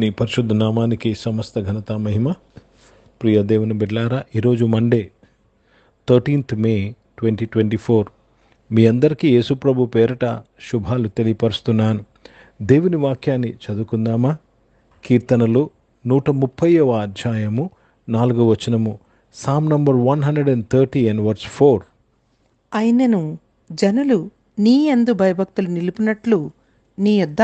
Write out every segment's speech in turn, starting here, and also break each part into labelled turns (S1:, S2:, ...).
S1: నీ పరిశుద్ధ నామానికి సమస్త ఘనత మహిమ. ప్రియ దేవుని బిడ్డలారా, ఈరోజు మండే 13th మే 2024 మీ అందరికీ యేసుప్రభు పేరట శుభాలు తెలియపరుస్తున్నాను. దేవుని వాక్యాన్ని చదువుకుందామా? కీర్తనలు 130వ అధ్యాయము 4వ వచనము, సామ్ నంబర్ 130 and verse 4.
S2: అయినను జనులు నీ యందు భయభక్తులు నిలుపునట్లు నీ యొద్ద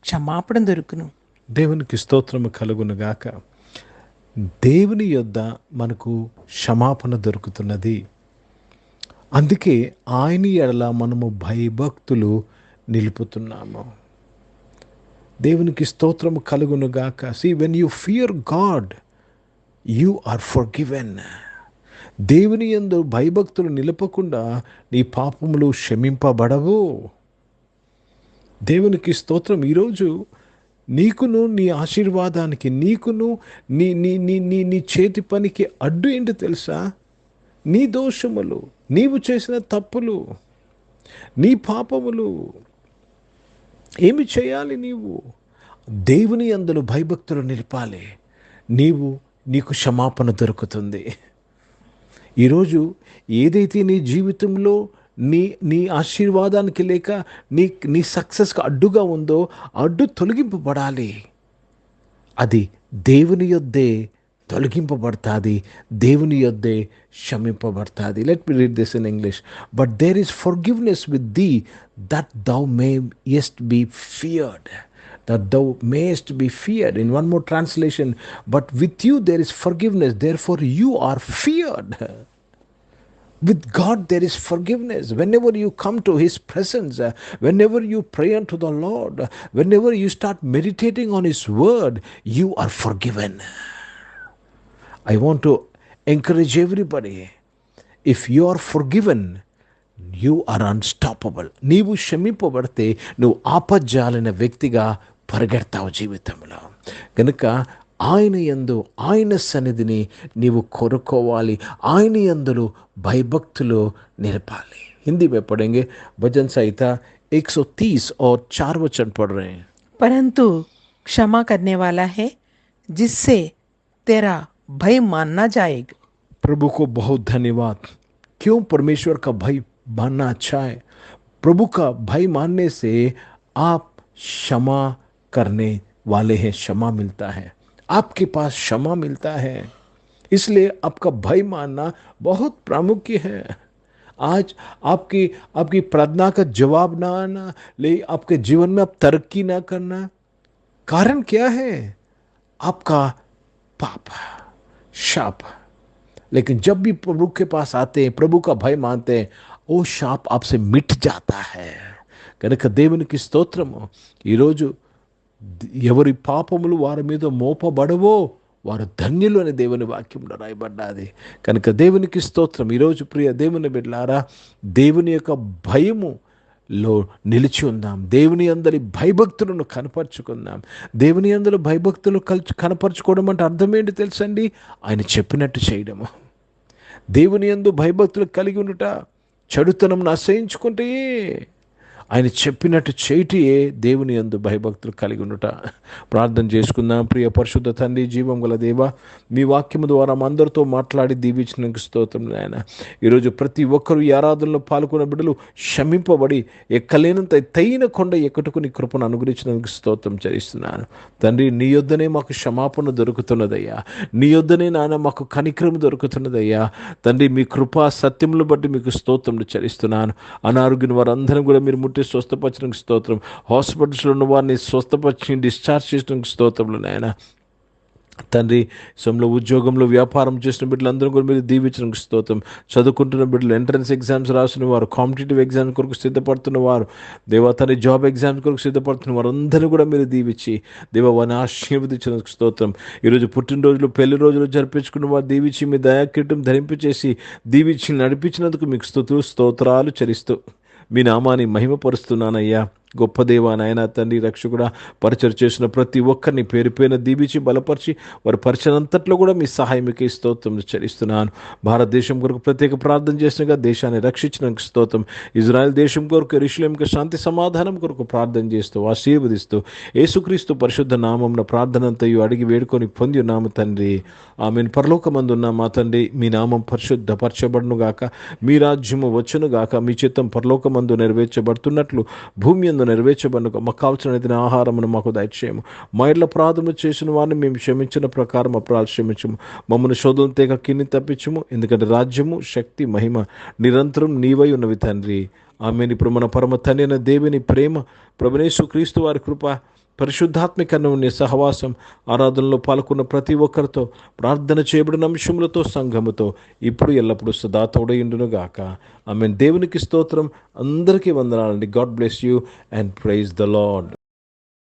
S2: క్షమాపణ దొరుకును.
S1: దేవునికి స్తోత్రము కలుగునుగాక. దేవుని యొద్ద మనకు క్షమాపణ దొరుకుతున్నది. అందుకే ఆయన ఎడల మనము భయభక్తులు నిలుపుతున్నాము. దేవునికి స్తోత్రము కలుగునుగాక. See, when you fear God, you are forgiven. దేవుని యందు భయభక్తులు నిలపకుండా నీ పాపములు క్షమింపబడవు. దేవునికి స్తోత్రం. ఈరోజు నీకును నీ ఆశీర్వాదానికి, నీకును నీ నీ నీ నీ నీ చేతి పనికి అడ్డు ఏంటి తెలుసా? నీ దోషములు, నీవు చేసిన తప్పులు, నీ పాపములు. ఏమి చేయాలి? నీవు దేవుని యందు భయభక్తులు నిలపాలి. నీకు క్షమాపణ దొరుకుతుంది. ఈరోజు ఏదైతే నీ జీవితంలో నీ ఆశీర్వాదానికి లేక నీ సక్సెస్కి అడ్డుగా ఉందో అడ్డు తొలగింపబడాలి. అది దేవుని యొద్దే తొలగింపబడుతుంది, దేవుని యొద్దే క్షమింపబడుతుంది. Let me read this in English. But there is forgiveness with thee that thou mayest be feared. That thou mayest be feared. In one more translation, but with you there is forgiveness, therefore you are feared. With God there is forgiveness. Whenever you come to His presence, whenever you pray unto the Lord, whenever you start meditating on His word, you are forgiven. I want to encourage everybody. If you are forgiven, you are unstoppable. నీవు క్షమింపబడితే నువ్వు ఆపజ్జాలిన వ్యక్తిగా పరిగెడతావు జీవితంలో. కనుక ఆయన యందు, ఆయన సన్నిధిని నీవు కోరుకోవాలి. ఆయన యందు భయభక్తులు నిలపాలి. हिंदी में पढ़ेंगे. भजन संहिता 130 और 4 वचन पढ़ रहे हैं.
S2: परंतु क्षमा करने वाला है जिससे तेरा भय मानना जाएगा.
S1: प्रभु को बहुत धन्यवाद. क्यों? परमेश्वर का भय मानना अच्छा है. प्रभु का भय मानने से आप क्षमा करने वाले हैं. क्षमा मिलता है, आपके पास क्षमा मिलता है. इसलिए आपका भय मानना बहुत प्रामुख्य है. आज आपकी प्रार्थना का जवाब ना आना, ले आपके जीवन में आप तरक्की ना करना, कारण क्या है? आपका पाप, शाप. लेकिन जब भी प्रभु के पास आते हैं, प्रभु का भय मानते हैं, वो शाप आपसे मिट जाता है. కనుక దేవునికి స్తోత్రము. ఈరోజు ఎవరి పాపములు వారి మీద మోపబడవో వారు ధన్యులు అని దేవుని వాక్యంలో రాయబడ్డాది. కనుక దేవునికి స్తోత్రం. ఈరోజు ప్రియ దేవుని బిడ్డలారా, దేవుని యొక్క భయములో నిలిచి ఉందాం. దేవుని అందరి భయభక్తులను కనపరుచుకుందాం. దేవుని అందరూ భయభక్తులు కనపరుచుకోవడం అంటే అర్థం ఏంటి తెలుసండి? ఆయన చెప్పినట్టు చేయడము. దేవుని యందు భయభక్తులు కలిగి ఉండుట, చెడుతనం అసహించుకుంటే ఆయన చెప్పినట్టు చేయటియే దేవుని యందు భయభక్తులు కలిగి ఉండుట. ప్రార్థన చేసుకుందాం. ప్రియ పరిశుద్ధ తండ్రి, జీవం గల దేవ, మీ వాక్యము ద్వారా అందరితో మాట్లాడి దీవించినందుకు స్తోత్రం నాయన. ఈరోజు ప్రతి ఒక్కరూ ఈ ఆరాధనలో పాల్గొన్న బిడ్డలు క్షమింపబడి ఎక్కలేనంత ఎత్తైన కొండ ఎక్కుటకు నీ కృపను అనుగ్రహించినందుకు స్తోత్రం చెల్లిస్తున్నాను. తండ్రి, నీ యొద్దనే మాకు క్షమాపణ దొరుకుతున్నదయ్యా. నీ యొద్దనే నాయన మాకు కనికరం దొరుకుతున్నదయ్యా. తండ్రి, మీ కృపా సత్యములు బట్టి మీకు స్తోత్రములు చెల్లిస్తున్నాను. అనారోగ్యం వారందరం కూడా మీరు స్వస్థపరచడానికి స్తోత్రం. హాస్పిటల్స్లో ఉన్న వారిని స్వస్థపరిచి డిశ్చార్జ్ చేసినందుకు స్తోత్రములు నాయన. తండ్రి, సమయంలో ఉద్యోగంలో వ్యాపారం చేసిన బిడ్డలందరూ కూడా మీరు దీవించడానికి స్తోత్రం. చదువుకుంటున్న బిడ్డలు, ఎంట్రన్స్ ఎగ్జామ్స్ రాసిన వారు, కాంపిటేటివ్ ఎగ్జామ్స్ కొరకు సిద్ధపడుతున్న వారు, దేవా తండ్రి జాబ్ ఎగ్జామ్స్ కొరకు సిద్ధపడుతున్న వారు అందరూ కూడా మీరు దీవించి దేవా వారిని ఆశీర్వదించినందుకు స్తోత్రం. ఈరోజు పుట్టినరోజులు, పెళ్లి రోజులు జరిపించుకున్న వారు దీవించి మీ దయాకిరీటం ధరింపచేసి దీవించి నడిపించినందుకు మీకు స్తోత్రాలు చెల్లిస్తూ మీ నామాన్ని మహిమపరుస్తున్నానయ్యా. గొప్ప దేవా నాయన తండ్రి రక్షకుడా, పరిచయం చేసిన ప్రతి ఒక్కరిని పేరు పేరున దీవించి బలపరిచి వారి పరిచయంతట్లో కూడా మీ సహాయంకి స్తోత్రం చెల్లిస్తున్నాను. భారతదేశం కొరకు ప్రత్యేక ప్రార్థన చేసినగా దేశాన్ని రక్షించినందుకు స్తోత్రం. ఇజ్రాయెల్ దేశం కొరకు, యెరూషలేముకు శాంతి సమాధానం కొరకు ప్రార్థన చేస్తూ ఆశీర్వదిస్తూ యేసుక్రీస్తు పరిశుద్ధ నామమున ప్రార్థనంతయు అడిగి వేడుకొని పొంది ఉన్నాము తండ్రి. ఆమెను. పరలోకమందున్న మా తండ్రి, మీ నామం పరిశుద్ధపరచబడును గాక, మీ రాజ్యము వచ్చును గాక, మీ చిత్తం పరలోకమందు నెరవేర్చబడుతున్నట్లు భూమి యందు నెరవేర్చబడును. మాకు కావలసిన ఆహారమును మాకు దయచేయము. మా ఇళ్ళ అపరాధము చేసిన వారిని మేము క్షమించిన ప్రకారం అపరాధం క్షమించము. మమ్మల్ని శోధన తేక కిన్ని తప్పించము. ఎందుకంటే రాజ్యము, శక్తి, మహిమ నిరంతరం నీవై ఉన్నవి తండ్రి. ఆమెను. ఇప్పుడు మన పరమ తండ్రి అయిన దేవుని ప్రేమ, ప్రభువైన యేసుక్రీస్తు వారి కృప, పరిశుద్ధాత్మికమైన సహవాసం, ఆరాధనలో పాల్గొన్న ప్రతి ఒక్కరితో, ప్రార్థన చేయబడిన అంశములతో, సంఘముతో ఇప్పుడు ఎల్లప్పుడూ సదా తోడయుండును గాక. ఆమెన్. దేవునికి స్తోత్రం. అందరికీ వందనాలండి. God bless you and praise the lord.